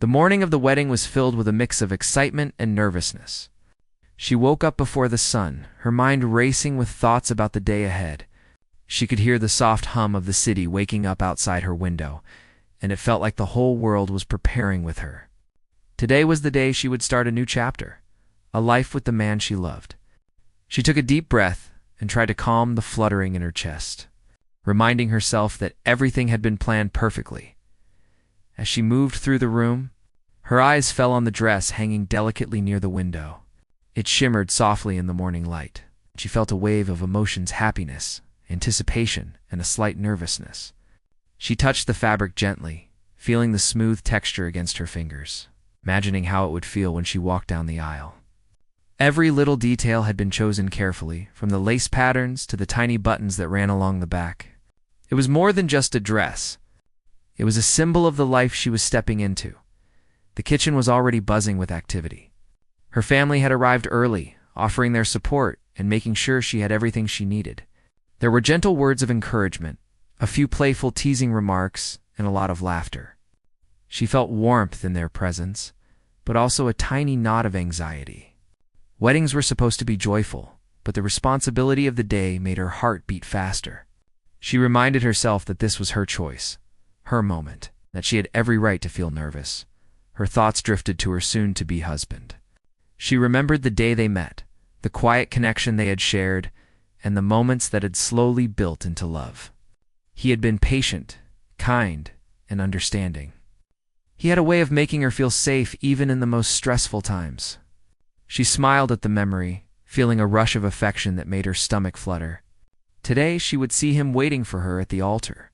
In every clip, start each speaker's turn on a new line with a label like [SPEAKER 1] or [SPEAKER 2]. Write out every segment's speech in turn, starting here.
[SPEAKER 1] The morning of the wedding was filled with a mix of excitement and nervousness. She woke up before the sun, her mind racing with thoughts about the day ahead. She could hear the soft hum of the city waking up outside her window, and it felt like the whole world was preparing with her. Today was the day she would start a new chapter, a life with the man she loved. She took a deep breath and tried to calm the fluttering in her chest, reminding herself that everything had been planned perfectly. As she moved through the room, her eyes fell on the dress hanging delicately near the window. It shimmered softly in the morning light. She felt a wave of emotions: happiness, anticipation, and a slight nervousness. She touched the fabric gently, feeling the smooth texture against her fingers, imagining how it would feel when she walked down the aisle. Every little detail had been chosen carefully, from the lace patterns to the tiny buttons that ran along the back. It was more than just a dress. It was a symbol of the life she was stepping into. The kitchen was already buzzing with activity. Her family had arrived early, offering their support and making sure she had everything she needed. There were gentle words of encouragement, a few playful teasing remarks, and a lot of laughter. She felt warmth in their presence, but also a tiny knot of anxiety. Weddings were supposed to be joyful, but the responsibility of the day made her heart beat faster. She reminded herself that this was her choice, her moment, that she had every right to feel nervous. Her thoughts drifted to her soon-to-be husband. She remembered the day they met, the quiet connection they had shared, and the moments that had slowly built into love. He had been patient, kind, and understanding. He had a way of making her feel safe even in the most stressful times. She smiled at the memory, feeling a rush of affection that made her stomach flutter. Today she would see him waiting for her at the altar.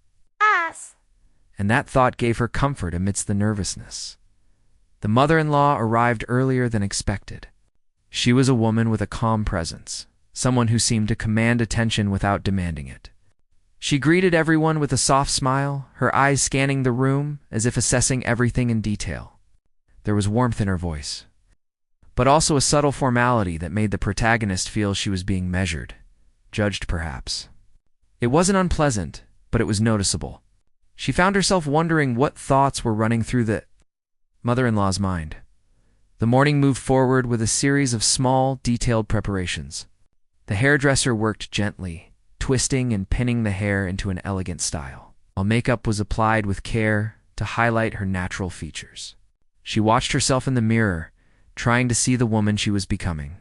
[SPEAKER 1] And that thought gave her comfort amidst the nervousness. The mother-in-law arrived earlier than expected. She was a woman with a calm presence, someone who seemed to command attention without demanding it. She greeted everyone with a soft smile, her eyes scanning the room as if assessing everything in detail. There was warmth in her voice, but also a subtle formality that made the protagonist feel she was being measured, judged perhaps. It wasn't unpleasant, but it was noticeable. She found herself wondering what thoughts were running through the mother-in-law's mind. The morning moved forward with a series of small, detailed preparations. The hairdresser worked gently, twisting and pinning the hair into an elegant style, while makeup was applied with care to highlight her natural features. She watched herself in the mirror, trying to see the woman she was becoming.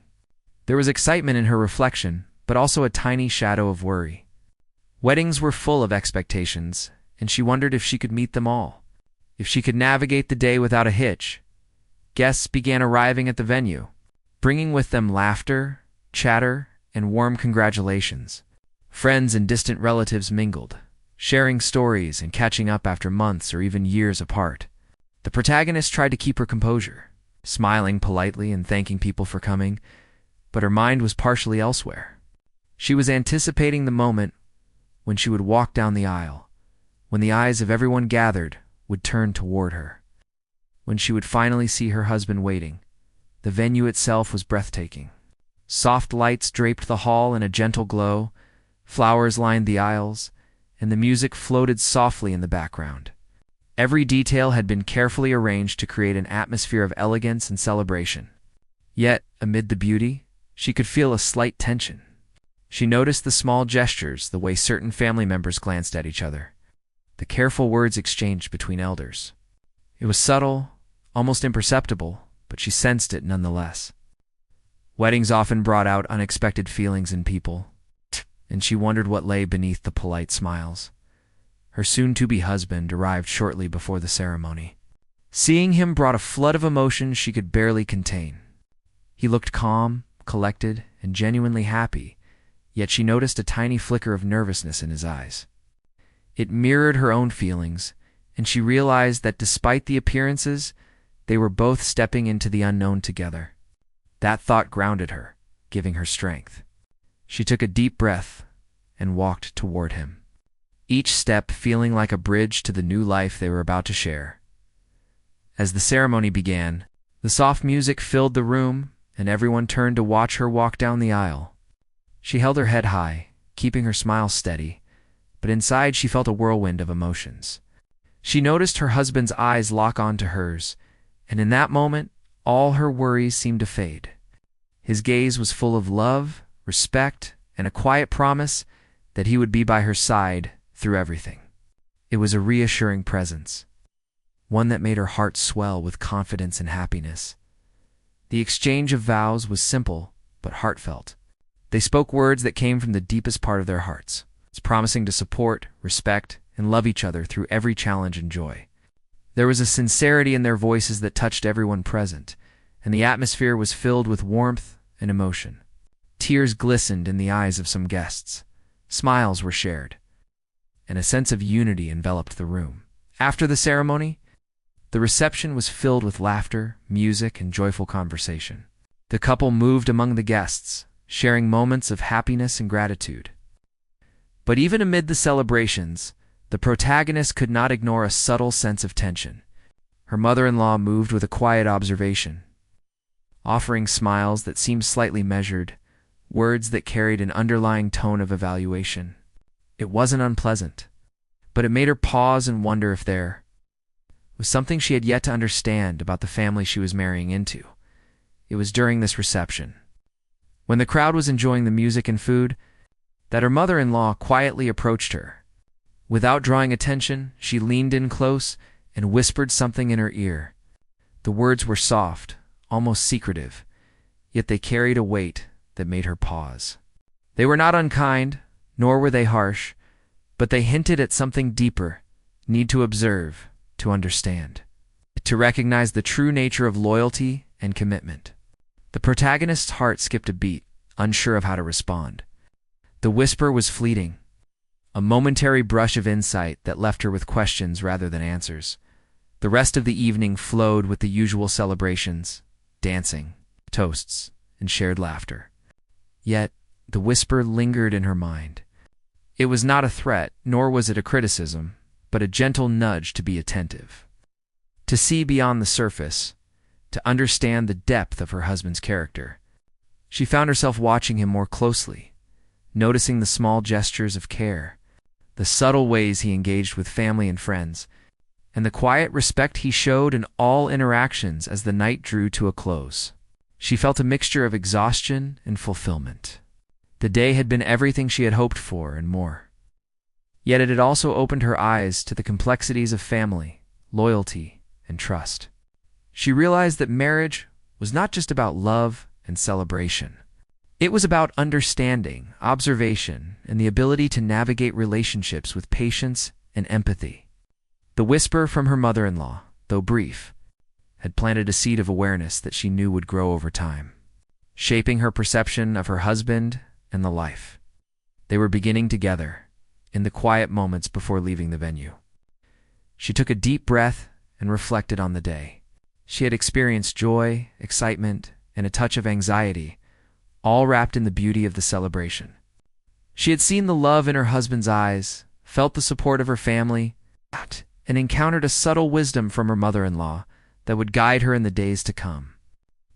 [SPEAKER 1] There was excitement in her reflection, but also a tiny shadow of worry. Weddings were full of expectations, and she wondered if she could meet them all, if she could navigate the day without a hitch. Guests began arriving at the venue, bringing with them laughter, chatter, and warm congratulations. Friends and distant relatives mingled, sharing stories and catching up after months or even years apart. The protagonist tried to keep her composure, smiling politely and thanking people for coming, but her mind was partially elsewhere. She was anticipating the moment when she would walk down the aisle, when the eyes of everyone gathered would turn toward her, when she would finally see her husband waiting. The venue itself was breathtaking. Soft lights draped the hall in a gentle glow, flowers lined the aisles, and the music floated softly in the background. Every detail had been carefully arranged to create an atmosphere of elegance and celebration. Yet, amid the beauty, she could feel a slight tension. She noticed the small gestures, the way certain family members glanced at each other, the careful words exchanged between elders. It was subtle, almost imperceptible, but she sensed it nonetheless. Weddings often brought out unexpected feelings in people, and she wondered what lay beneath the polite smiles. Her soon-to-be husband arrived shortly before the ceremony. Seeing him brought a flood of emotions she could barely contain. He looked calm, collected, and genuinely happy, yet she noticed a tiny flicker of nervousness in his eyes. It mirrored her own feelings, and she realized that despite the appearances, they were both stepping into the unknown together. That thought grounded her, giving her strength. She took a deep breath and walked toward him, each step feeling like a bridge to the new life they were about to share. As the ceremony began, the soft music filled the room, and everyone turned to watch her walk down the aisle. She held her head high, keeping her smile steady, but inside she felt a whirlwind of emotions. She noticed her husband's eyes lock onto hers, And in that moment, all her worries seemed to fade. His gaze was full of love, respect, and a quiet promise that he would be by her side through everything. It was a reassuring presence, one that made her heart swell with confidence and happiness. The exchange of vows was simple but heartfelt. They spoke words that came from the deepest part of their hearts, promising to support, respect, and love each other through every challenge and joy. There was a sincerity in their voices that touched everyone present, and the atmosphere was filled with warmth and emotion. Tears glistened in the eyes of some guests. Smiles were shared, and a sense of unity enveloped the room. After the ceremony, the reception was filled with laughter, music, and joyful conversation. The couple moved among the guests, sharing moments of happiness and gratitude. But even amid the celebrations, the protagonist could not ignore a subtle sense of tension. Her mother-in-law moved with a quiet observation, offering smiles that seemed slightly measured, words that carried an underlying tone of evaluation. It wasn't unpleasant, but it made her pause and wonder if there was something she had yet to understand about the family she was marrying into. It was during this reception, when the crowd was enjoying the music and food, that her mother-in-law quietly approached her. Without drawing attention, she leaned in close and whispered something in her ear. The words were soft, almost secretive, yet they carried a weight that made her pause. They were not unkind, nor were they harsh, but they hinted at something deeper: need to observe, to understand, to recognize the true nature of loyalty and commitment. The protagonist's heart skipped a beat, unsure of how to respond. The whisper was fleeting, a momentary brush of insight that left her with questions rather than answers. The rest of the evening flowed with the usual celebrations, dancing, toasts, and shared laughter. Yet, the whisper lingered in her mind. It was not a threat, nor was it a criticism, but a gentle nudge to be attentive, to see beyond the surface, to understand the depth of her husband's character. She found herself watching him more closely, noticing the small gestures of care, the subtle ways he engaged with family and friends, and the quiet respect he showed in all interactions as the night drew to a close. She felt a mixture of exhaustion and fulfillment. The day had been everything she had hoped for and more. Yet it had also opened her eyes to the complexities of family, loyalty, and trust. She realized that marriage was not just about love and celebration. It was about understanding, observation, and the ability to navigate relationships with patience and empathy. The whisper from her mother-in-law, though brief, had planted a seed of awareness that she knew would grow over time, shaping her perception of her husband and the life they were beginning together in the quiet moments before leaving the venue. She took a deep breath and reflected on the day. She had experienced joy, excitement, and a touch of anxiety, all wrapped in the beauty of the celebration. She had seen the love in her husband's eyes, felt the support of her family, and encountered a subtle wisdom from her mother-in-law that would guide her in the days to come.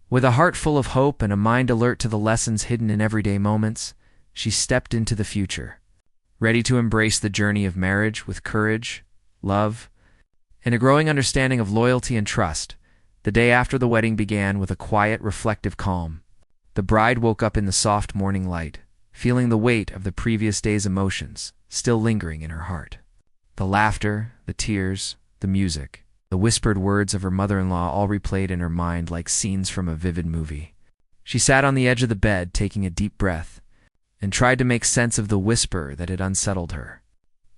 [SPEAKER 1] With a heart full of hope and a mind alert to the lessons hidden in everyday moments, she stepped into the future, ready to embrace the journey of marriage with courage, love, and a growing understanding of loyalty and trust. The day after the wedding began with a quiet, reflective calm. The bride woke up in the soft morning light, feeling the weight of the previous day's emotions still lingering in her heart. The laughter, the tears, the music, the whispered words of her mother-in-law all replayed in her mind like scenes from a vivid movie. She sat on the edge of the bed, taking a deep breath, and tried to make sense of the whisper that had unsettled her,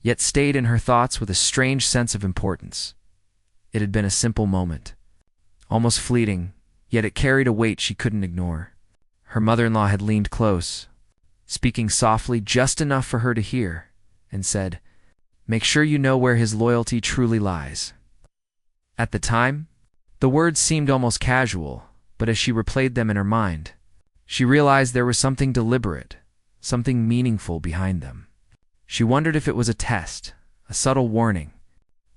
[SPEAKER 1] yet stayed in her thoughts with a strange sense of importance. It had been a simple moment, almost fleeting, yet it carried a weight she couldn't ignore. Her mother-in-law had leaned close, speaking softly just enough for her to hear, and said, "Make sure you know where his loyalty truly lies." At the time, the words seemed almost casual, but as she replayed them in her mind, she realized there was something deliberate, something meaningful behind them. She wondered if it was a test, a subtle warning,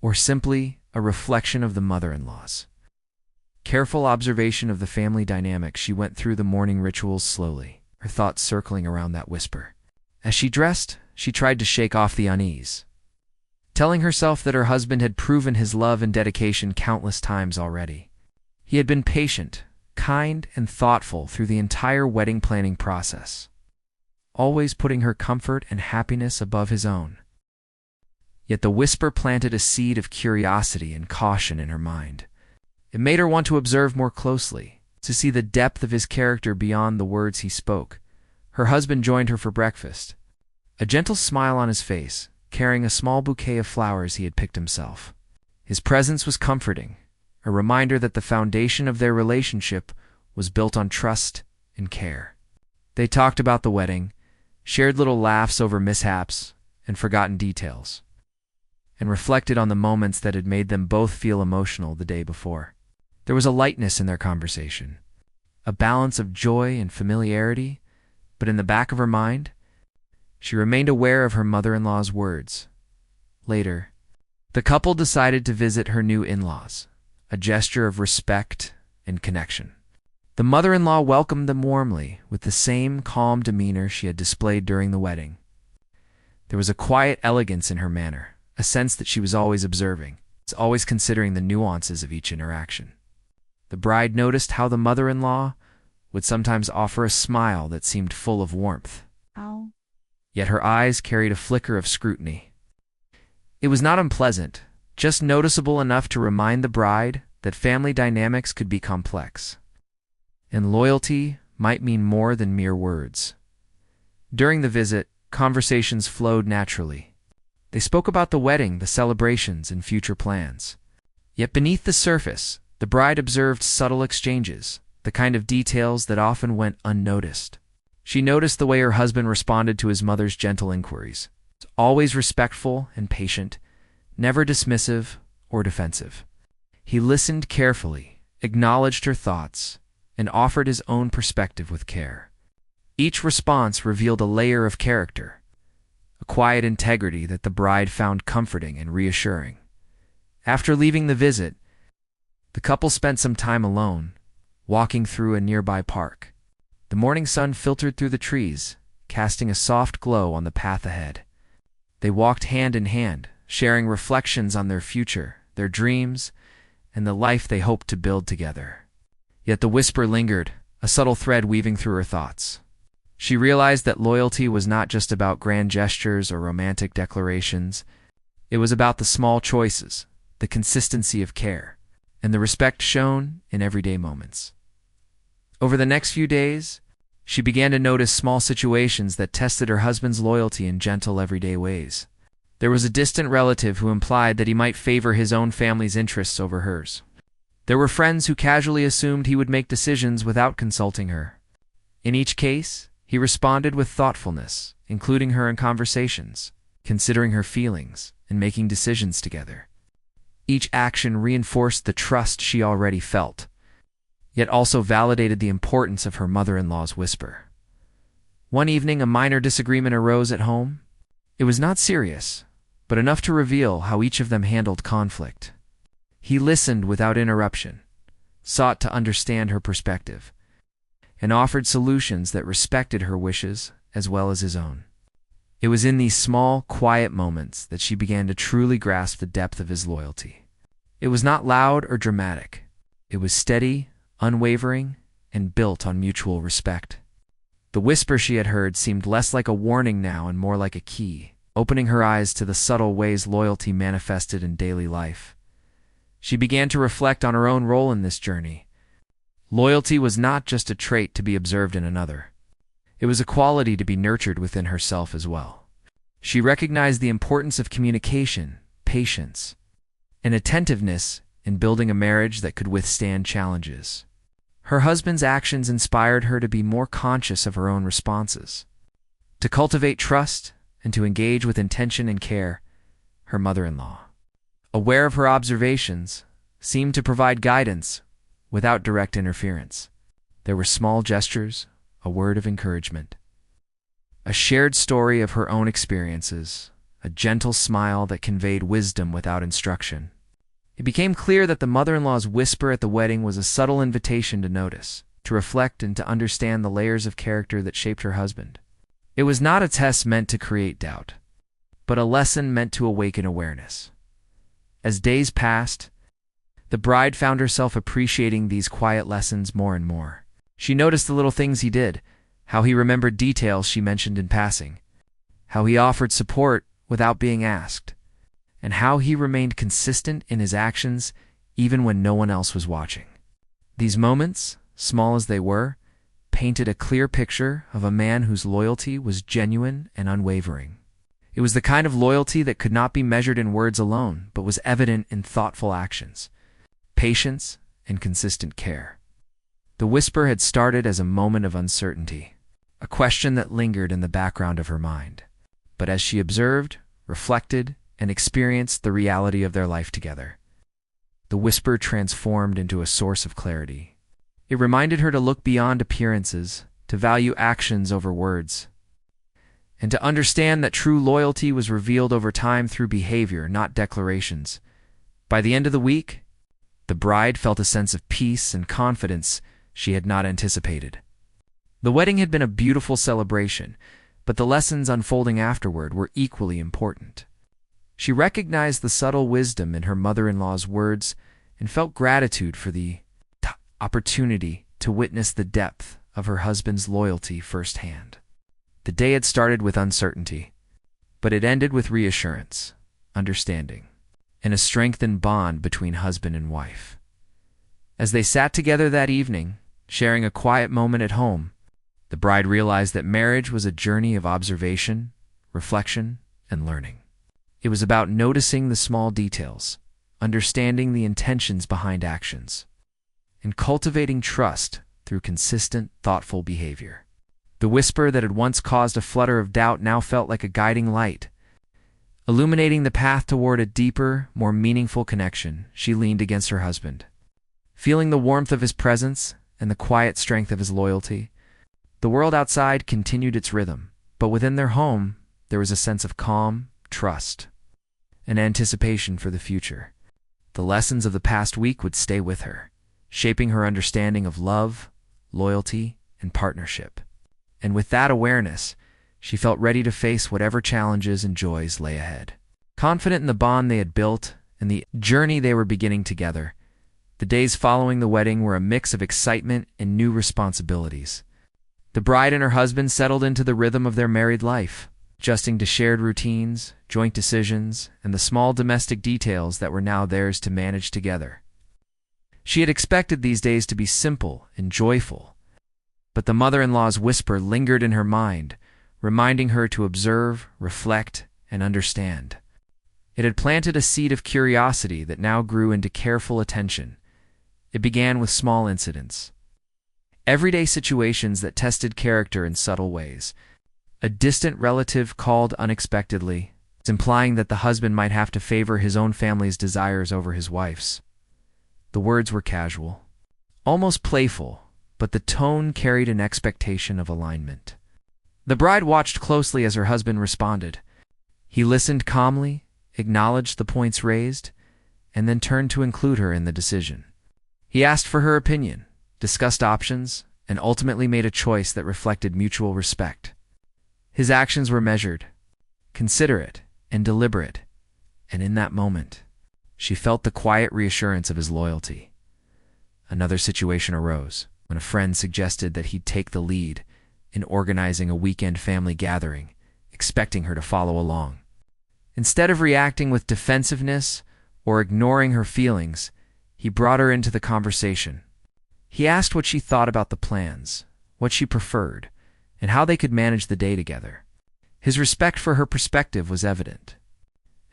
[SPEAKER 1] or simply a reflection of the mother-in-law's careful observation of the family dynamic. She went through the morning rituals slowly, her thoughts circling around that whisper. As she dressed, she tried to shake off the unease, telling herself that her husband had proven his love and dedication countless times already. He had been patient, kind, and thoughtful through the entire wedding planning process, always putting her comfort and happiness above his own. Yet the whisper planted a seed of curiosity and caution in her mind. It made her want to observe more closely, to see the depth of his character beyond the words he spoke. Her husband joined her for breakfast, a gentle smile on his face, carrying a small bouquet of flowers he had picked himself. His presence was comforting, a reminder that the foundation of their relationship was built on trust and care. They talked about the wedding, shared little laughs over mishaps and forgotten details, and reflected on the moments that had made them both feel emotional the day before. There was a lightness in their conversation, a balance of joy and familiarity, but in the back of her mind, she remained aware of her mother-in-law's words. Later, the couple decided to visit her new in-laws, a gesture of respect and connection. The mother-in-law welcomed them warmly, with the same calm demeanor she had displayed during the wedding. There was a quiet elegance in her manner, a sense that she was always observing, always considering the nuances of each interaction. The bride noticed how the mother-in-law would sometimes offer a smile that seemed full of warmth. Yet her eyes carried a flicker of scrutiny. It was not unpleasant, just noticeable enough to remind the bride that family dynamics could be complex, and loyalty might mean more than mere words. During the visit, conversations flowed naturally. They spoke about the wedding, the celebrations, and future plans. Yet beneath the surface, the bride observed subtle exchanges, the kind of details that often went unnoticed. She noticed the way her husband responded to his mother's gentle inquiries, always respectful and patient, never dismissive or defensive. He listened carefully, acknowledged her thoughts, and offered his own perspective with care. Each response revealed a layer of character, a quiet integrity that the bride found comforting and reassuring. After leaving the visit, the couple spent some time alone, walking through a nearby park. The morning sun filtered through the trees, casting a soft glow on the path ahead. They walked hand in hand, sharing reflections on their future, their dreams, and the life they hoped to build together. Yet the whisper lingered, a subtle thread weaving through her thoughts. She realized that loyalty was not just about grand gestures or romantic declarations. It was about the small choices, the consistency of care, and the respect shown in everyday moments. Over the next few days, she began to notice small situations that tested her husband's loyalty in gentle, everyday ways. There was a distant relative who implied that he might favor his own family's interests over hers. There were friends who casually assumed he would make decisions without consulting her. In each case, he responded with thoughtfulness, including her in conversations, considering her feelings, and making decisions together. Each action reinforced the trust she already felt, yet also validated the importance of her mother-in-law's whisper. One evening, a minor disagreement arose at home. It was not serious, but enough to reveal how each of them handled conflict. He listened without interruption, sought to understand her perspective, and offered solutions that respected her wishes as well as his own. It was in these small, quiet moments that she began to truly grasp the depth of his loyalty. It was not loud or dramatic. It was steady, unwavering, and built on mutual respect. The whisper she had heard seemed less like a warning now and more like a key, opening her eyes to the subtle ways loyalty manifested in daily life. She began to reflect on her own role in this journey. Loyalty was not just a trait to be observed in another. It was a quality to be nurtured within herself as well. She recognized the importance of communication, patience, and attentiveness in building a marriage that could withstand challenges. Her husband's actions inspired her to be more conscious of her own responses, to cultivate trust, and to engage with intention and care. Her mother-in-law, aware of her observations, seemed to provide guidance without direct interference. There were small gestures, a word of encouragement, a shared story of her own experiences, a gentle smile that conveyed wisdom without instruction. It became clear that the mother-in-law's whisper at the wedding was a subtle invitation to notice, to reflect, and to understand the layers of character that shaped her husband. It was not a test meant to create doubt, but a lesson meant to awaken awareness. As days passed, The bride found herself appreciating these quiet lessons more and more. She noticed the little things he did, how he remembered details she mentioned in passing, how he offered support without being asked, and how he remained consistent in his actions even when no one else was watching. These moments, small as they were, painted a clear picture of a man whose loyalty was genuine and unwavering. It was the kind of loyalty that could not be measured in words alone, but was evident in thoughtful actions, patience, and consistent care. The whisper had started as a moment of uncertainty, a question that lingered in the background of her mind. But as she observed, reflected, and experienced the reality of their life together, the whisper transformed into a source of clarity. It reminded her to look beyond appearances, to value actions over words, and to understand that true loyalty was revealed over time through behavior, not declarations. By the end of the week, the bride felt a sense of peace and confidence she had not anticipated. The wedding had been a beautiful celebration, but the lessons unfolding afterward were equally important. She recognized the subtle wisdom in her mother-in-law's words and felt gratitude for the opportunity to witness the depth of her husband's loyalty firsthand. The day had started with uncertainty, but it ended with reassurance, understanding, and a strengthened bond between husband and wife. As they sat together that evening, sharing a quiet moment at home, the bride realized that marriage was a journey of observation, reflection, and learning. It was about noticing the small details, understanding the intentions behind actions, and cultivating trust through consistent, thoughtful behavior. The whisper that had once caused a flutter of doubt now felt like a guiding light. Illuminating the path toward a deeper, more meaningful connection, she leaned against her husband. Feeling the warmth of his presence and the quiet strength of his loyalty, the world outside continued its rhythm, but within their home, there was a sense of calm, trust, and anticipation for the future. The lessons of the past week would stay with her, shaping her understanding of love, loyalty, and partnership. And with that awareness, she felt ready to face whatever challenges and joys lay ahead. Confident in the bond they had built and the journey they were beginning together, the days following the wedding were a mix of excitement and new responsibilities. The bride and her husband settled into the rhythm of their married life, adjusting to shared routines, joint decisions, and the small domestic details that were now theirs to manage together. She had expected these days to be simple and joyful, but the mother-in-law's whisper lingered in her mind, reminding her to observe, reflect, and understand. It had planted a seed of curiosity that now grew into careful attention. It began with small incidents, everyday situations that tested character in subtle ways. A distant relative called unexpectedly, implying that the husband might have to favor his own family's desires over his wife's. The words were casual, almost playful, but the tone carried an expectation of alignment. The bride watched closely as her husband responded. He listened calmly, acknowledged the points raised, and then turned to include her in the decision. He asked for her opinion, discussed options, and ultimately made a choice that reflected mutual respect. His actions were measured, considerate, and deliberate, and in that moment, she felt the quiet reassurance of his loyalty. Another situation arose when a friend suggested that he'd take the lead in organizing a weekend family gathering, expecting her to follow along. Instead of reacting with defensiveness or ignoring her feelings, he brought her into the conversation. He asked what she thought about the plans, what she preferred, and how they could manage the day together. His respect for her perspective was evident,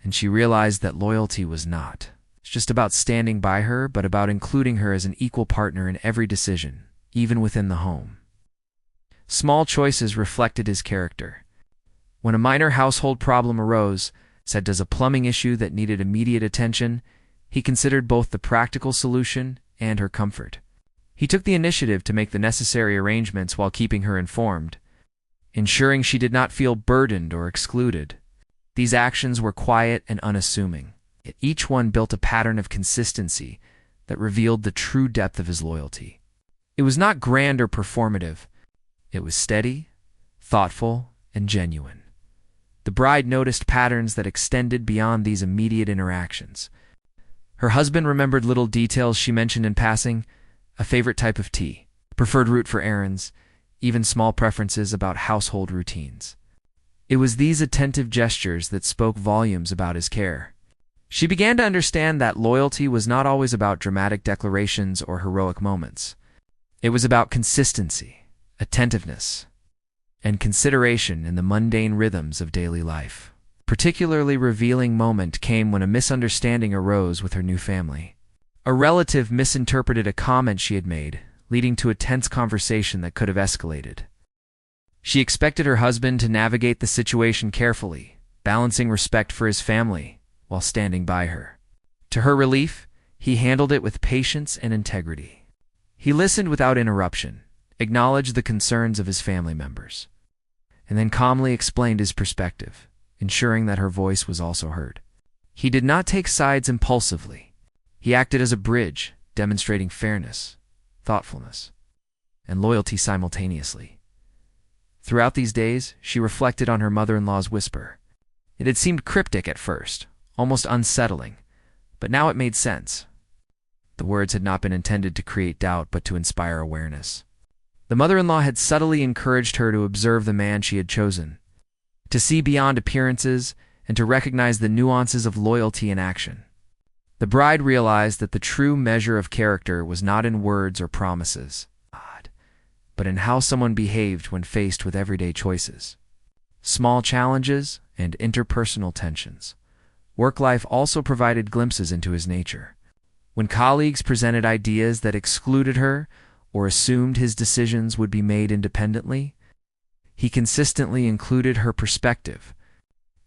[SPEAKER 1] and she realized that loyalty was not just about standing by her, but about including her as an equal partner in every decision, even within the home. Small choices reflected his character. When a minor household problem arose, such as a plumbing issue that needed immediate attention, he considered both the practical solution and her comfort. He took the initiative to make the necessary arrangements while keeping her informed, ensuring she did not feel burdened or excluded. These actions were quiet and unassuming, yet each one built a pattern of consistency that revealed the true depth of his loyalty. It was not grand or performative. It was steady, thoughtful, and genuine. The bride noticed patterns that extended beyond these immediate interactions. Her husband remembered little details she mentioned in passing, a favorite type of tea, preferred route for errands, even small preferences about household routines. It was these attentive gestures that spoke volumes about his care. She began to understand that loyalty was not always about dramatic declarations or heroic moments. It was about consistency, attentiveness, and consideration in the mundane rhythms of daily life. A particularly revealing moment came when a misunderstanding arose with her new family. A relative misinterpreted a comment she had made, leading to a tense conversation that could have escalated. She expected her husband to navigate the situation carefully, balancing respect for his family while standing by her. To her relief, he handled it with patience and integrity. He listened without interruption, acknowledged the concerns of his family members, and then calmly explained his perspective, ensuring that her voice was also heard. He did not take sides impulsively. He acted as a bridge, demonstrating fairness, thoughtfulness, and loyalty simultaneously. Throughout these days, she reflected on her mother-in-law's whisper. It had seemed cryptic at first, almost unsettling, but now it made sense. The words had not been intended to create doubt, but to inspire awareness. The mother-in-law had subtly encouraged her to observe the man she had chosen, to see beyond appearances, and to recognize the nuances of loyalty in action. The bride realized that the true measure of character was not in words or promises, but in how someone behaved when faced with everyday choices, small challenges, and interpersonal tensions. Work life also provided glimpses into his nature. When colleagues presented ideas that excluded her or assumed his decisions would be made independently, he consistently included her perspective.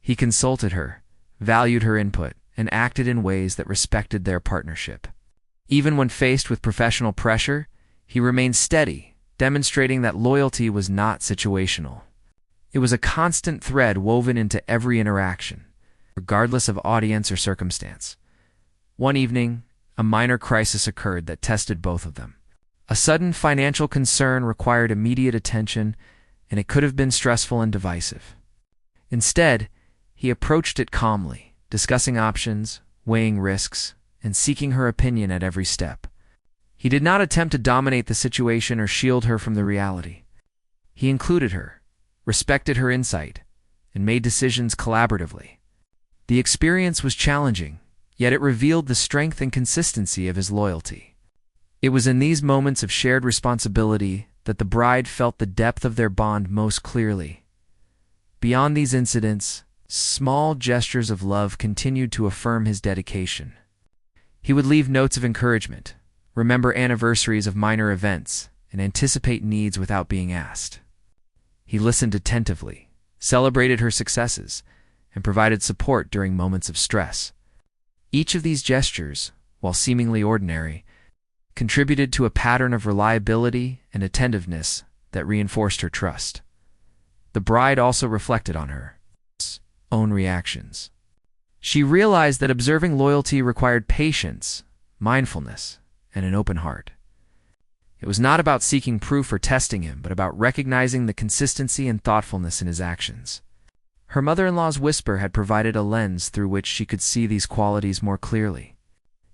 [SPEAKER 1] He consulted her, valued her input, and acted in ways that respected their partnership. Even when faced with professional pressure, he remained steady, demonstrating that loyalty was not situational. It was a constant thread woven into every interaction, regardless of audience or circumstance. One evening, a minor crisis occurred that tested both of them. A sudden financial concern required immediate attention, and it could have been stressful and divisive. Instead, he approached it calmly, discussing options, weighing risks, and seeking her opinion at every step. He did not attempt to dominate the situation or shield her from the reality. He included her, respected her insight, and made decisions collaboratively. The experience was challenging, yet it revealed the strength and consistency of his loyalty. It was in these moments of shared responsibility that the bride felt the depth of their bond most clearly. Beyond these incidents, small gestures of love continued to affirm his dedication. He would leave notes of encouragement, remember anniversaries of minor events, and anticipate needs without being asked. He listened attentively, celebrated her successes, and provided support during moments of stress. Each of these gestures, while seemingly ordinary, contributed to a pattern of reliability and attentiveness that reinforced her trust. The bride also reflected on her own reactions. She realized that observing loyalty required patience, mindfulness, and an open heart. It was not about seeking proof or testing him, but about recognizing the consistency and thoughtfulness in his actions. Her mother-in-law's whisper had provided a lens through which she could see these qualities more clearly,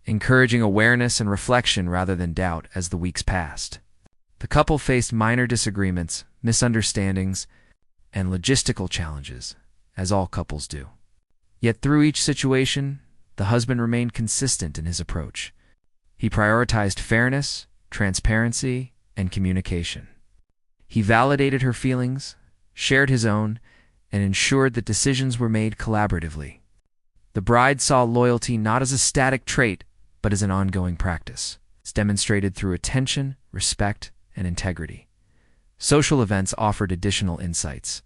[SPEAKER 1] encouraging awareness and reflection rather than doubt as the weeks passed. The couple faced minor disagreements, misunderstandings, and logistical challenges, as all couples do. Yet through each situation, the husband remained consistent in his approach. He prioritized fairness, transparency, and communication. He validated her feelings, shared his own, and ensured that decisions were made collaboratively. The bride saw loyalty not as a static trait, but as an ongoing practice. It's demonstrated through attention, respect, and integrity. Social events offered additional insights.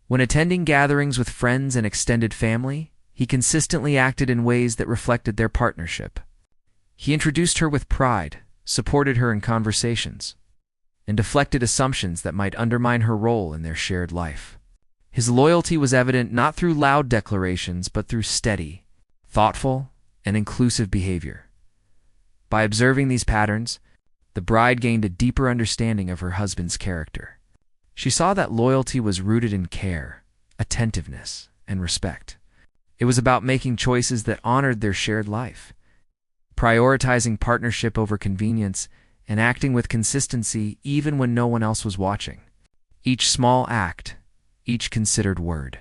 [SPEAKER 1] When attending gatherings with friends and extended family, he consistently acted in ways that reflected their partnership. He introduced her with pride, supported her in conversations, and deflected assumptions that might undermine her role in their shared life. His loyalty was evident not through loud declarations, but through steady, thoughtful, and inclusive behavior. By observing these patterns, the bride gained a deeper understanding of her husband's character. She saw that loyalty was rooted in care, attentiveness, and respect. It was about making choices that honored their shared life, prioritizing partnership over convenience and acting with consistency even when no one else was watching. Each small act, each considered word,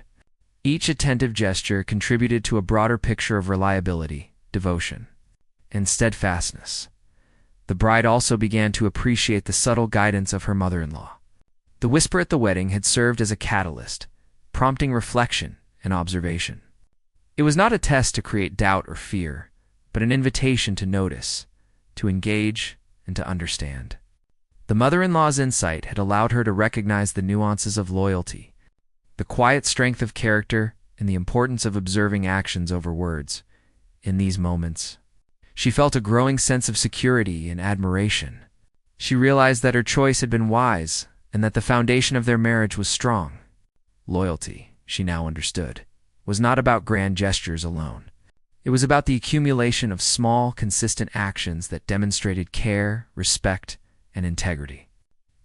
[SPEAKER 1] each attentive gesture contributed to a broader picture of reliability, devotion, and steadfastness. The bride also began to appreciate the subtle guidance of her mother-in-law. The whisper at the wedding had served as a catalyst, prompting reflection and observation. It was not a test to create doubt or fear, but an invitation to notice, to engage, and to understand. The mother-in-law's insight had allowed her to recognize the nuances of loyalty, the quiet strength of character, and the importance of observing actions over words. In these moments, she felt a growing sense of security and admiration. She realized that her choice had been wise and that the foundation of their marriage was strong. Loyalty, she now understood, was not about grand gestures alone. It was about the accumulation of small, consistent actions that demonstrated care, respect, and integrity.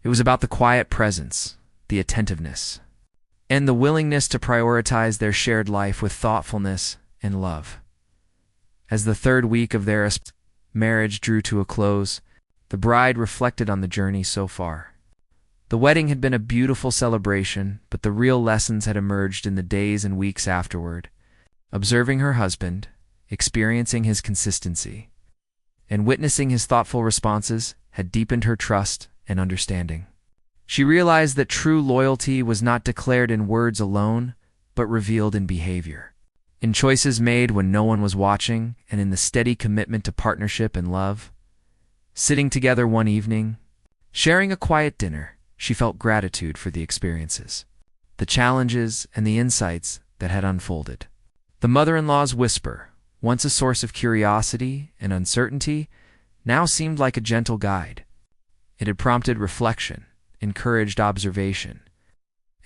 [SPEAKER 1] It was about the quiet presence, the attentiveness, and the willingness to prioritize their shared life with thoughtfulness and love. As the third week of their marriage drew to a close, the bride reflected on the journey so far. The wedding had been a beautiful celebration, but the real lessons had emerged in the days and weeks afterward. Observing her husband, experiencing his consistency, and witnessing his thoughtful responses had deepened her trust and understanding. She realized that true loyalty was not declared in words alone, but revealed in behavior, in choices made when no one was watching, and in the steady commitment to partnership and love. Sitting together one evening, sharing a quiet dinner, she felt gratitude for the experiences, the challenges, and the insights that had unfolded. The mother-in-law's whisper, once a source of curiosity and uncertainty, now seemed like a gentle guide. It had prompted reflection, encouraged observation,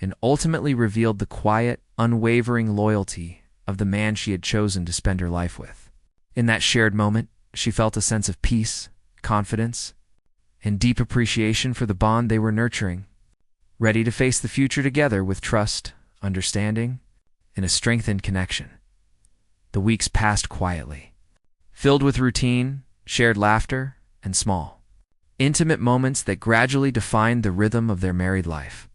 [SPEAKER 1] and ultimately revealed the quiet, unwavering loyalty of the man she had chosen to spend her life with. In that shared moment, she felt a sense of peace, confidence, and deep appreciation for the bond they were nurturing, ready to face the future together with trust, understanding, and a strengthened connection. The weeks passed quietly, filled with routine, shared laughter, and small, intimate moments that gradually defined the rhythm of their married life.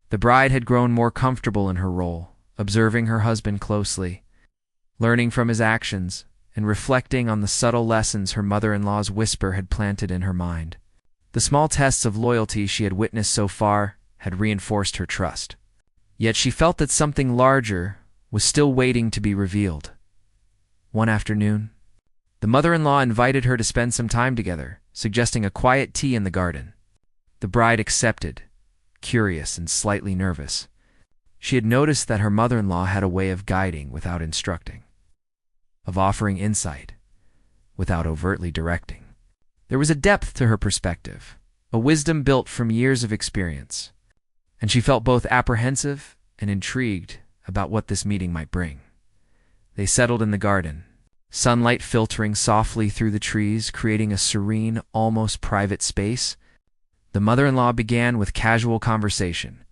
[SPEAKER 1] The bride had grown more comfortable in her role, observing her husband closely, learning from his actions, and reflecting on the subtle lessons her mother-in-law's whisper had planted in her mind. The small tests of loyalty she had witnessed so far had reinforced her trust. Yet she felt that something larger was still waiting to be revealed. One afternoon, the mother-in-law invited her to spend some time together, suggesting a quiet tea in the garden. The bride accepted, curious and slightly nervous. She had noticed that her mother-in-law had a way of guiding without instructing, of offering insight without overtly directing. There was a depth to her perspective, a wisdom built from years of experience, and she felt both apprehensive and intrigued about what this meeting might bring. They settled in the garden, sunlight filtering softly through the trees, creating a serene, almost private space. The mother-in-law began with casual conversation,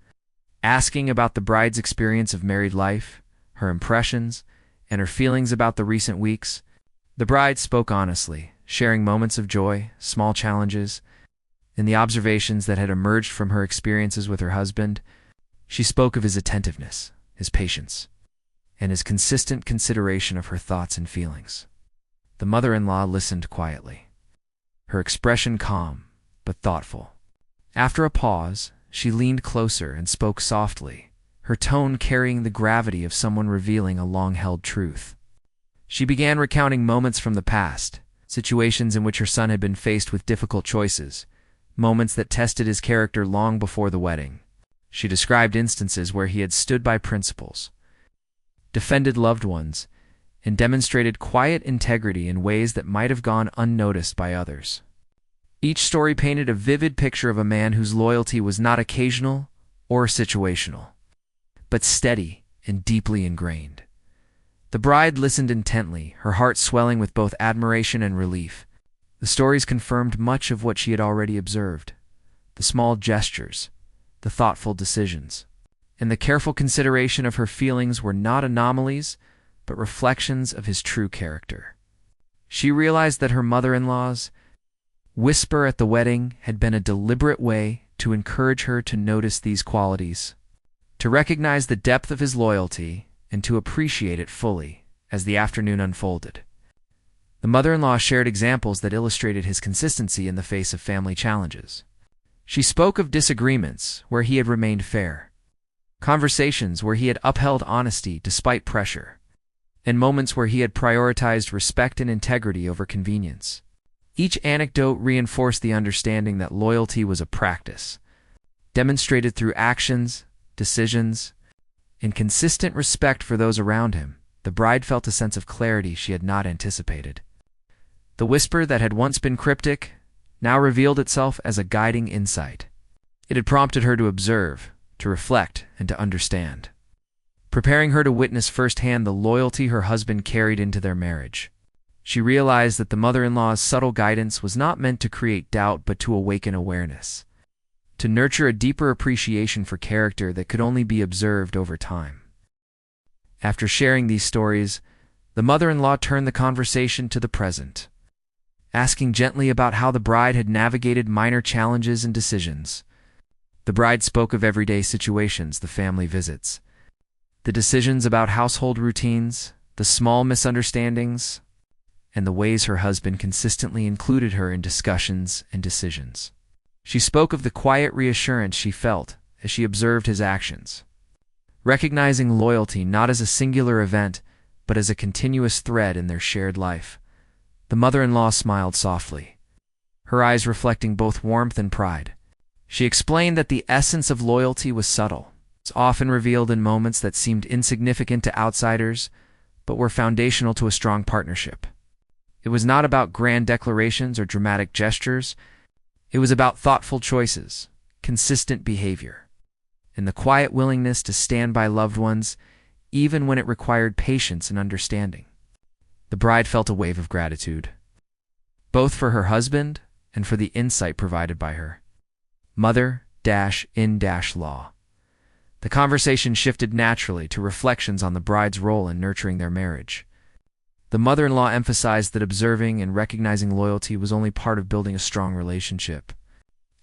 [SPEAKER 1] asking about the bride's experience of married life, her impressions, and her feelings about the recent weeks. The bride spoke honestly, sharing moments of joy, small challenges, and the observations that had emerged from her experiences with her husband. She spoke of his attentiveness, his patience, and his consistent consideration of her thoughts and feelings. The mother-in-law listened quietly, her expression calm but thoughtful. After a pause, she leaned closer and spoke softly, her tone carrying the gravity of someone revealing a long-held truth. She began recounting moments from the past, situations in which her son had been faced with difficult choices, moments that tested his character long before the wedding. She described instances where he had stood by principles, defended loved ones, and demonstrated quiet integrity in ways that might have gone unnoticed by others. Each story painted a vivid picture of a man whose loyalty was not occasional or situational, but steady and deeply ingrained. The bride listened intently, her heart swelling with both admiration and relief. The stories confirmed much of what she had already observed: the small gestures, the thoughtful decisions, and the careful consideration of her feelings were not anomalies, but reflections of his true character. She realized that her mother-in-law's whisper at the wedding had been a deliberate way to encourage her to notice these qualities, to recognize the depth of his loyalty, and to appreciate it fully as the afternoon unfolded. The mother-in-law shared examples that illustrated his consistency in the face of family challenges. She spoke of disagreements where he had remained fair, conversations where he had upheld honesty despite pressure, and moments where he had prioritized respect and integrity over convenience. Each anecdote reinforced the understanding that loyalty was a practice, demonstrated through actions, decisions, and consistent respect for those around him. The bride felt a sense of clarity she had not anticipated. The whisper that had once been cryptic now revealed itself as a guiding insight. It had prompted her to observe, to reflect, and to understand, preparing her to witness firsthand the loyalty her husband carried into their marriage. She realized that the mother-in-law's subtle guidance was not meant to create doubt but to awaken awareness, to nurture a deeper appreciation for character that could only be observed over time. After sharing these stories, the mother-in-law turned the conversation to the present, asking gently about how the bride had navigated minor challenges and decisions. The bride spoke of everyday situations, the family visits, the decisions about household routines, the small misunderstandings, and the ways her husband consistently included her in discussions and decisions. She spoke of the quiet reassurance she felt as she observed his actions, recognizing loyalty not as a singular event, but as a continuous thread in their shared life. The mother-in-law smiled softly, her eyes reflecting both warmth and pride. She explained that the essence of loyalty was subtle, often revealed in moments that seemed insignificant to outsiders, but were foundational to a strong partnership. It was not about grand declarations or dramatic gestures. It was about thoughtful choices, consistent behavior, and the quiet willingness to stand by loved ones, even when it required patience and understanding. The bride felt a wave of gratitude, both for her husband and for the insight provided by her mother-in-law. The conversation shifted naturally to reflections on the bride's role in nurturing their marriage. The mother-in-law emphasized that observing and recognizing loyalty was only part of building a strong relationship.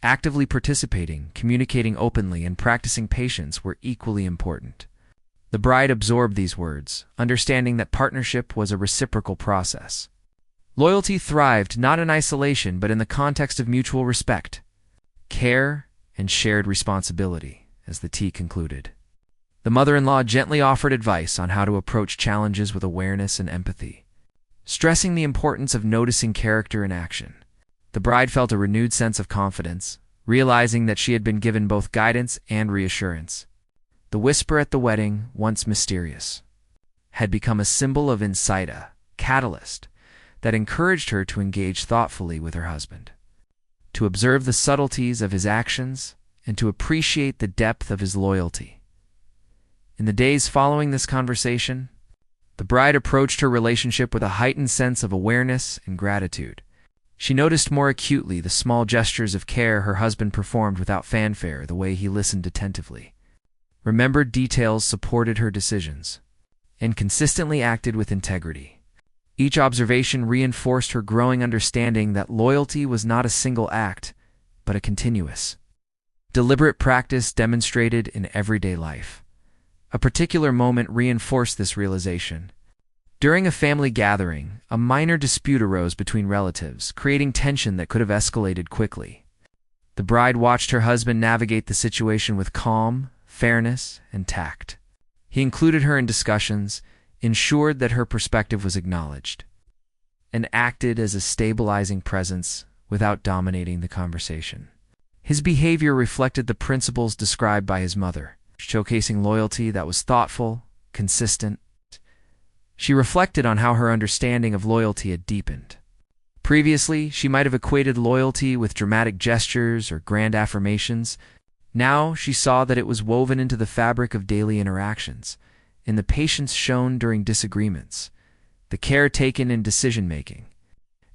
[SPEAKER 1] Actively participating, communicating openly, and practicing patience were equally important. The bride absorbed these words, understanding that partnership was a reciprocal process. Loyalty thrived not in isolation but in the context of mutual respect, care, and shared responsibility, as the tea concluded. The mother-in-law gently offered advice on how to approach challenges with awareness and empathy, stressing the importance of noticing character in action. The bride felt a renewed sense of confidence, realizing that she had been given both guidance and reassurance. The whisper at the wedding, once mysterious, had become a symbol of insight, a catalyst that encouraged her to engage thoughtfully with her husband, to observe the subtleties of his actions, and to appreciate the depth of his loyalty. In the days following this conversation, the bride approached her relationship with a heightened sense of awareness and gratitude. She noticed more acutely the small gestures of care her husband performed without fanfare, the way he listened attentively, remembered details, supported her decisions, and consistently acted with integrity. Each observation reinforced her growing understanding that loyalty was not a single act, but a continuous, deliberate practice demonstrated in everyday life. A particular moment reinforced this realization. During a family gathering, a minor dispute arose between relatives, creating tension that could have escalated quickly. The bride watched her husband navigate the situation with calm, fairness, and tact. He included her in discussions, ensured that her perspective was acknowledged, and acted as a stabilizing presence without dominating the conversation. His behavior reflected the principles described by his mother, showcasing loyalty that was thoughtful, consistent. She reflected on how her understanding of loyalty had deepened. Previously, she might have equated loyalty with dramatic gestures or grand affirmations. Now she saw that it was woven into the fabric of daily interactions, in the patience shown during disagreements, the care taken in decision-making,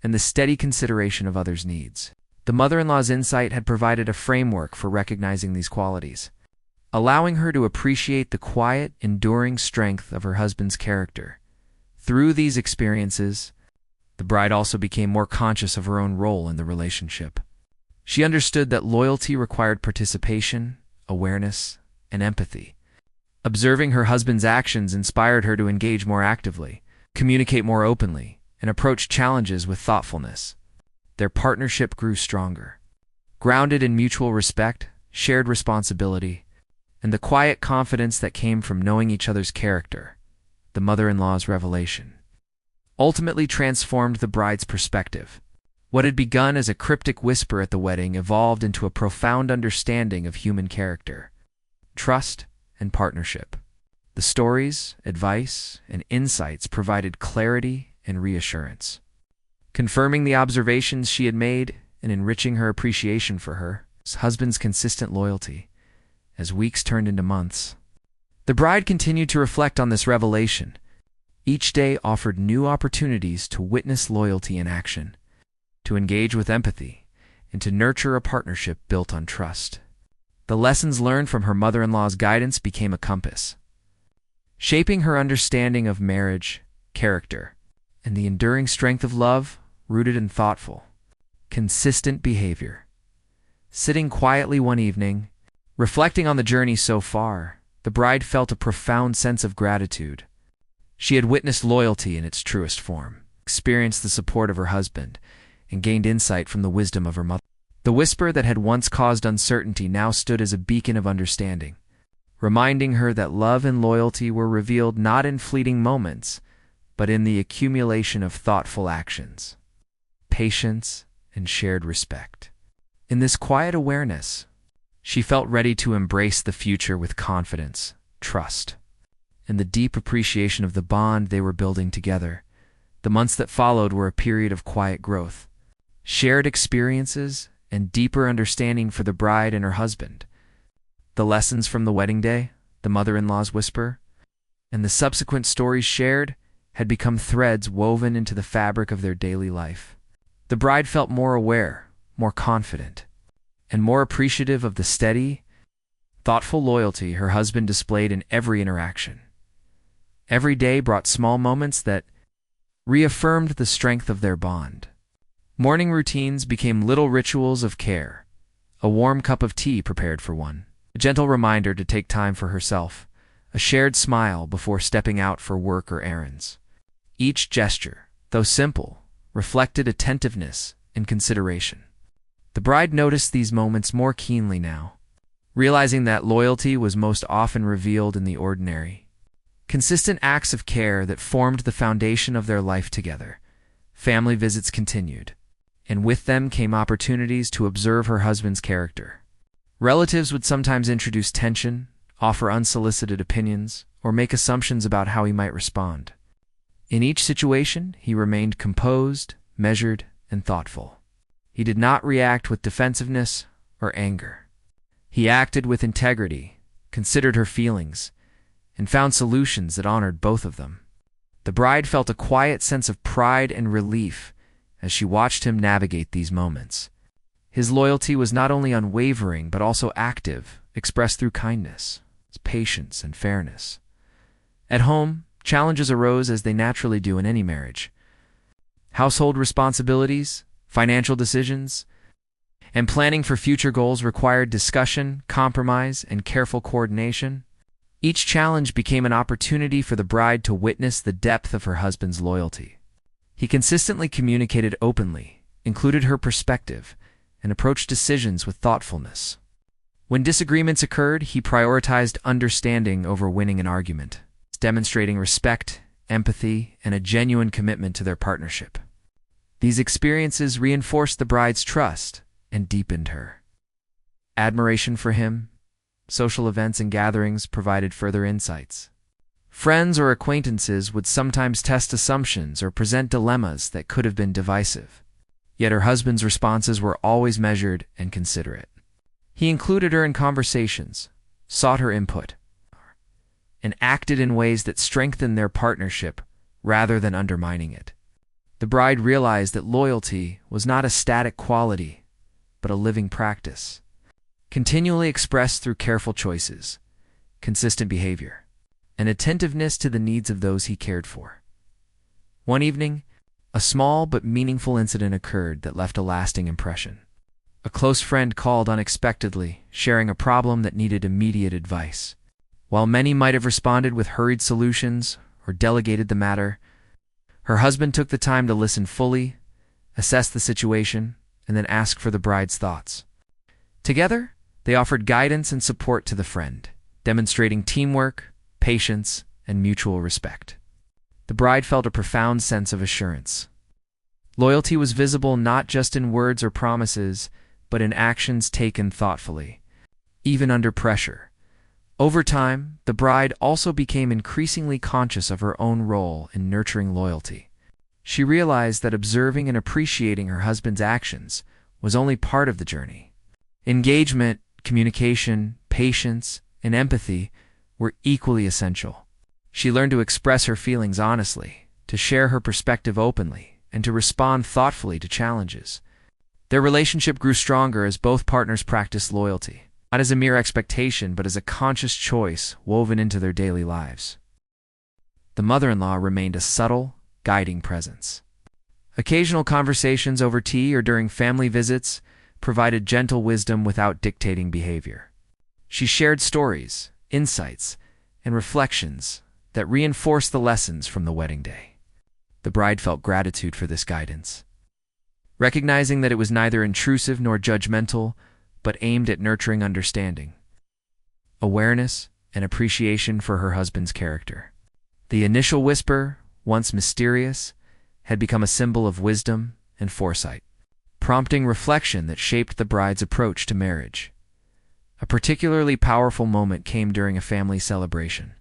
[SPEAKER 1] and the steady consideration of others' needs. The mother-in-law's insight had provided a framework for recognizing these qualities, allowing her to appreciate the quiet, enduring strength of her husband's character. Through these experiences, The bride also became more conscious of her own role in the relationship. She understood that loyalty required participation, awareness, and empathy. Observing her husband's actions inspired her to engage more actively, communicate more openly, and approach challenges with thoughtfulness. Their partnership grew stronger, grounded in mutual respect, shared responsibility, and the quiet confidence that came from knowing each other's character. The mother-in-law's revelation ultimately transformed the bride's perspective. What had begun as a cryptic whisper at the wedding evolved into a profound understanding of human character, trust, and partnership. The stories, advice, and insights provided clarity and reassurance, confirming the observations she had made and enriching her appreciation for her husband's consistent loyalty. As weeks turned into months, the bride continued to reflect on this revelation. Each day offered new opportunities to witness loyalty in action, to engage with empathy, and to nurture a partnership built on trust. The lessons learned from her mother-in-law's guidance became a compass, shaping her understanding of marriage, character, and the enduring strength of love rooted in thoughtful, consistent behavior. Sitting quietly one evening, reflecting on the journey so far, the bride felt a profound sense of gratitude. She had witnessed loyalty in its truest form, experienced the support of her husband, and gained insight from the wisdom of her mother. The whisper that had once caused uncertainty now stood as a beacon of understanding, reminding her that love and loyalty were revealed not in fleeting moments, but in the accumulation of thoughtful actions, patience, and shared respect. In this quiet awareness, she felt ready to embrace the future with confidence, trust, and the deep appreciation of the bond they were building together. The months that followed were a period of quiet growth, shared experiences, and deeper understanding for the bride and her husband. The lessons from the wedding day, the mother-in-law's whisper, and the subsequent stories shared had become threads woven into the fabric of their daily life. The bride felt more aware, more confident, and more appreciative of the steady, thoughtful loyalty her husband displayed in every interaction. Every day brought small moments that reaffirmed the strength of their bond. Morning routines became little rituals of care, a warm cup of tea prepared for one, a gentle reminder to take time for herself, a shared smile before stepping out for work or errands. Each gesture, though simple, reflected attentiveness and consideration. The bride noticed these moments more keenly now, realizing that loyalty was most often revealed in the ordinary, consistent acts of care that formed the foundation of their life together. Family visits continued, and with them came opportunities to observe her husband's character. Relatives would sometimes introduce tension, offer unsolicited opinions, or make assumptions about how he might respond. In each situation, he remained composed, measured, and thoughtful. He did not react with defensiveness or anger. He acted with integrity, considered her feelings, and found solutions that honored both of them. The bride felt a quiet sense of pride and relief as she watched him navigate these moments. His loyalty was not only unwavering but also active, expressed through kindness, patience, and fairness. At home, challenges arose as they naturally do in any marriage. Household responsibilities, financial decisions, and planning for future goals required discussion, compromise, and careful coordination. Each challenge became an opportunity for the bride to witness the depth of her husband's loyalty. He consistently communicated openly, included her perspective, and approached decisions with thoughtfulness. When disagreements occurred, he prioritized understanding over winning an argument, demonstrating respect, empathy, and a genuine commitment to their partnership. These experiences reinforced the bride's trust and deepened her admiration for him. Social events and gatherings provided further insights. Friends or acquaintances would sometimes test assumptions or present dilemmas that could have been divisive. Yet her husband's responses were always measured and considerate. He included her in conversations, sought her input, and acted in ways that strengthened their partnership rather than undermining it. The bride realized that loyalty was not a static quality, but a living practice, continually expressed through careful choices, consistent behavior, and attentiveness to the needs of those he cared for. One evening, A small but meaningful incident occurred that left a lasting impression. A close friend called unexpectedly, sharing a problem that needed immediate advice. While many might have responded with hurried solutions or delegated the matter, her husband took the time to listen fully, assess the situation, and then ask for the bride's thoughts. Together, they offered guidance and support to the friend, demonstrating teamwork, patience, and mutual respect. The bride felt a profound sense of assurance. Loyalty was visible not just in words or promises, but in actions taken thoughtfully, even under pressure. Over time, the bride also became increasingly conscious of her own role in nurturing loyalty. She realized that observing and appreciating her husband's actions was only part of the journey. Engagement, communication, patience, and empathy were equally essential. She learned to express her feelings honestly, to share her perspective openly, and to respond thoughtfully to challenges. Their relationship grew stronger as both partners practiced loyalty, not as a mere expectation but as a conscious choice woven into their daily lives. The mother-in-law remained a subtle, guiding presence. Occasional conversations over tea or during family visits provided gentle wisdom without dictating behavior. She shared stories, insights, and reflections that reinforced the lessons from the wedding day. The bride felt gratitude for this guidance, recognizing that it was neither intrusive nor judgmental, but aimed at nurturing understanding, awareness, and appreciation for her husband's character. The initial whisper, once mysterious, had become a symbol of wisdom and foresight, prompting reflection that shaped the bride's approach to marriage. A particularly powerful moment came during a family celebration.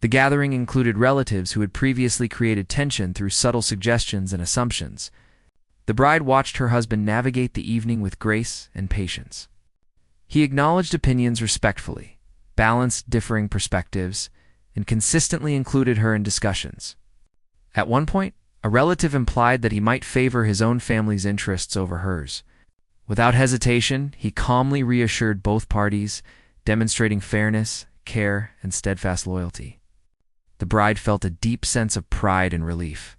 [SPEAKER 1] The gathering included relatives who had previously created tension through subtle suggestions and assumptions. The bride watched her husband navigate the evening with grace and patience. He acknowledged opinions respectfully, balanced differing perspectives, and consistently included her in discussions. At one point, a relative implied that he might favor his own family's interests over hers. Without hesitation, he calmly reassured both parties, demonstrating fairness, care, and steadfast loyalty. The bride felt a deep sense of pride and relief.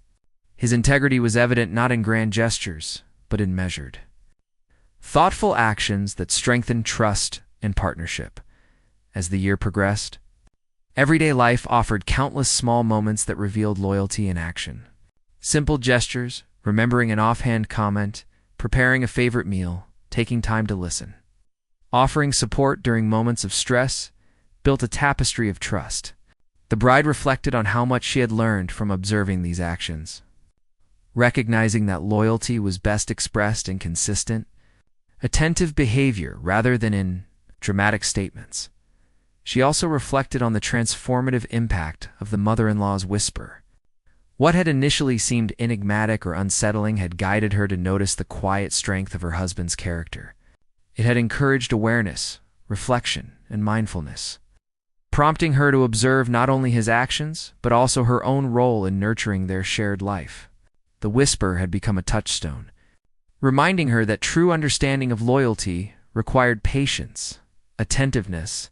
[SPEAKER 1] His integrity was evident not in grand gestures, but in measured, thoughtful actions that strengthened trust and partnership. As the year progressed, everyday life offered countless small moments that revealed loyalty in action. Simple gestures, remembering an offhand comment, preparing a favorite meal, taking time to listen, offering support during moments of stress, built a tapestry of trust. The bride reflected on how much she had learned from observing these actions, recognizing that loyalty was best expressed in consistent, attentive behavior rather than in dramatic statements. She also reflected on the transformative impact of the mother-in-law's whisper. What had initially seemed enigmatic or unsettling had guided her to notice the quiet strength of her husband's character. It had encouraged awareness, reflection, and mindfulness, prompting her to observe not only his actions, but also her own role in nurturing their shared life. The whisper had become a touchstone, reminding her that true understanding of loyalty required patience, attentiveness,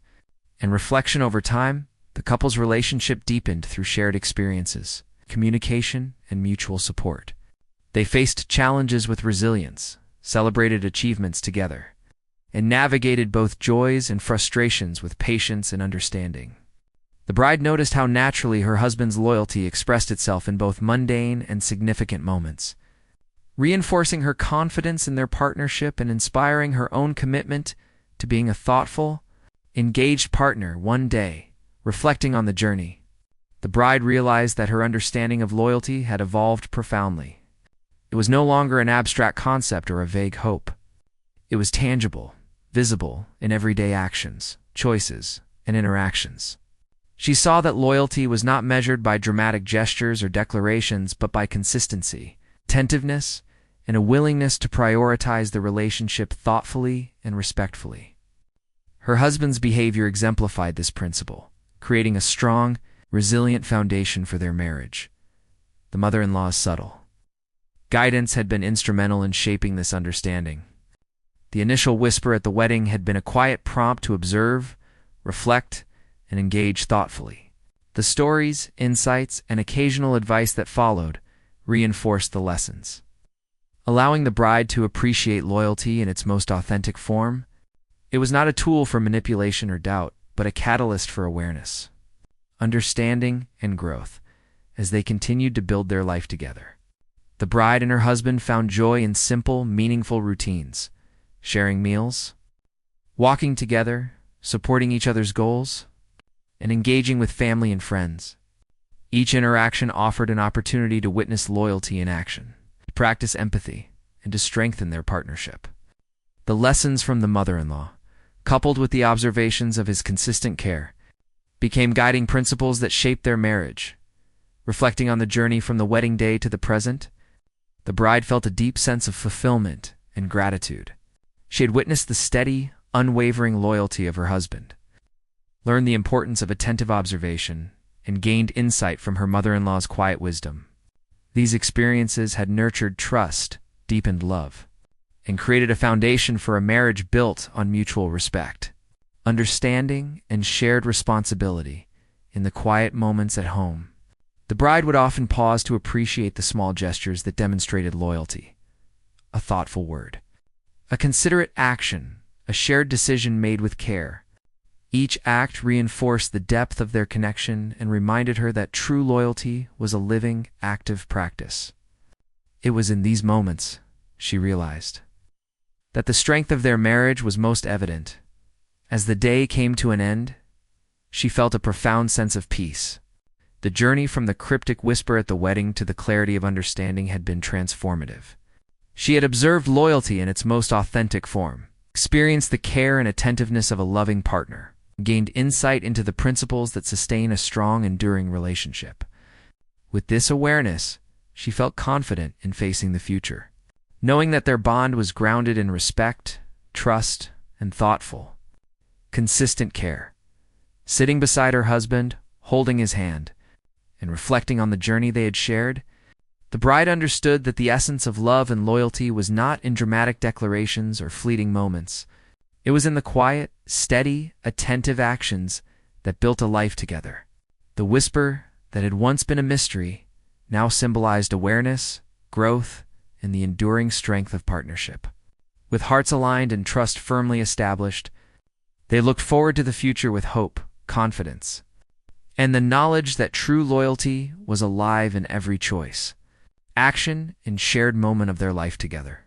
[SPEAKER 1] and reflection. Over time. The couple's relationship deepened through shared experiences, communication, and mutual support. They faced challenges with resilience, celebrated achievements together, and navigated both joys and frustrations with patience and understanding. The bride noticed how naturally her husband's loyalty expressed itself in both mundane and significant moments, reinforcing her confidence in their partnership and inspiring her own commitment to being a thoughtful, engaged partner. One day, reflecting on the journey, the bride realized that her understanding of loyalty had evolved profoundly. It was no longer an abstract concept or a vague hope. It was tangible, visible in everyday actions, choices, and interactions. She saw that loyalty was not measured by dramatic gestures or declarations, but by consistency, attentiveness, and a willingness to prioritize the relationship thoughtfully and respectfully. Her husband's behavior exemplified this principle, creating a strong, resilient foundation for their marriage. The mother-in-law's subtle guidance had been instrumental in shaping this understanding. The initial whisper at the wedding had been a quiet prompt to observe, reflect, and engage thoughtfully. The stories, insights, and occasional advice that followed reinforced the lessons. Allowing the bride to appreciate loyalty in its most authentic form, it was not a tool for manipulation or doubt, but a catalyst for awareness, understanding, and growth as they continued to build their life together. The bride and her husband found joy in simple, meaningful routines, sharing meals, walking together, supporting each other's goals, and engaging with family and friends. Each interaction offered an opportunity to witness loyalty in action, to practice empathy, and to strengthen their partnership. The lessons from the mother-in-law, coupled with the observations of his consistent care, became guiding principles that shaped their marriage. Reflecting on the journey from the wedding day to the present, the bride felt a deep sense of fulfillment and gratitude. She had witnessed the steady, unwavering loyalty of her husband, learned the importance of attentive observation, and gained insight from her mother-in-law's quiet wisdom. These experiences had nurtured trust, deepened love, and created a foundation for a marriage built on mutual respect, understanding, and shared responsibility. In the quiet moments at home, the bride would often pause to appreciate the small gestures that demonstrated loyalty. A thoughtful word, a considerate action, a shared decision made with care. Each act reinforced the depth of their connection and reminded her that true loyalty was a living, active practice. It was in these moments, she realized, that the strength of their marriage was most evident. As the day came to an end, she felt a profound sense of peace. The journey from the cryptic whisper at the wedding to the clarity of understanding had been transformative. She had observed loyalty in its most authentic form, experienced the care and attentiveness of a loving partner, gained insight into the principles that sustain a strong, enduring relationship. With this awareness, she felt confident in facing the future, knowing that their bond was grounded in respect, trust, and thoughtful, consistent care. Sitting beside her husband, holding his hand, and reflecting on the journey they had shared, the bride understood that the essence of love and loyalty was not in dramatic declarations or fleeting moments. It was in the quiet, steady, attentive actions that built a life together. The whisper that had once been a mystery now symbolized awareness, growth, and the enduring strength of partnership. With hearts aligned and trust firmly established, they looked forward to the future with hope, confidence, and the knowledge that true loyalty was alive in every choice, action, and shared moment of their life together.